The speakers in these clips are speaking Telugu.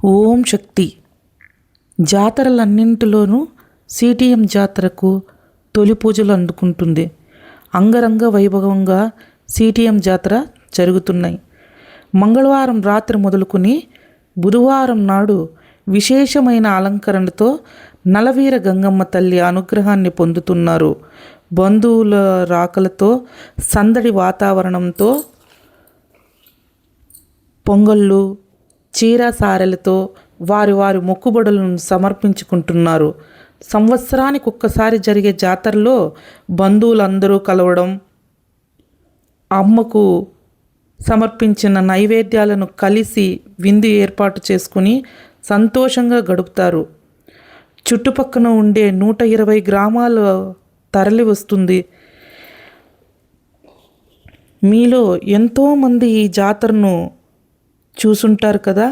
ఓం శక్తి. జాతరలన్నింటిలోనూ సిటిఎం జాతరకు తొలి పూజలు అందుకుంటుంది. అంగరంగ వైభవంగా సిటిఎం జాతర జరుగుతున్నాయి. మంగళవారం రాత్రి మొదలుకొని బుధవారం నాడు విశేషమైన అలంకరణతో నలవీర గంగమ్మ తల్లి అనుగ్రహాన్ని పొందుతున్నారు. బంధువుల రాకలతో సందడి వాతావరణంతో పొంగళ్ళు, చీర సారెలతో వారి వారి మొక్కుబడులను సమర్పించుకుంటున్నారు. సంవత్సరానికి ఒక్కసారి జరిగే జాతరలో బంధువులందరూ కలవడం, అమ్మకు సమర్పించిన నైవేద్యాలను కలిసి విందు ఏర్పాటు చేసుకుని సంతోషంగా గడుపుతారు. చుట్టుపక్కన ఉండే 120 గ్రామాల తరలి వస్తుంది. మీలో ఎంతోమంది ఈ జాతరను చూసుంటారు కదా.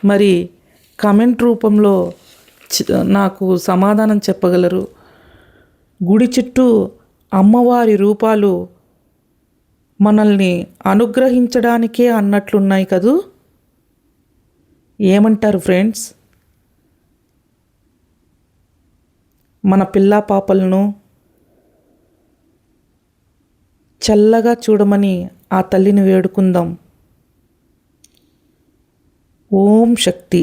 మరి కామెంట్ రూపంలో నాకు సమాధానం చెప్పగలరు. గుడి చుట్టూ అమ్మవారి రూపాలు మనల్ని అనుగ్రహించడానికే అన్నట్లున్నాయి కదూ. ఏమంటారు ఫ్రెండ్స్? మన పిల్లా పాపలను చల్లగా చూడమని ఆ తల్లిని వేడుకుందాం. ఓం శక్తి.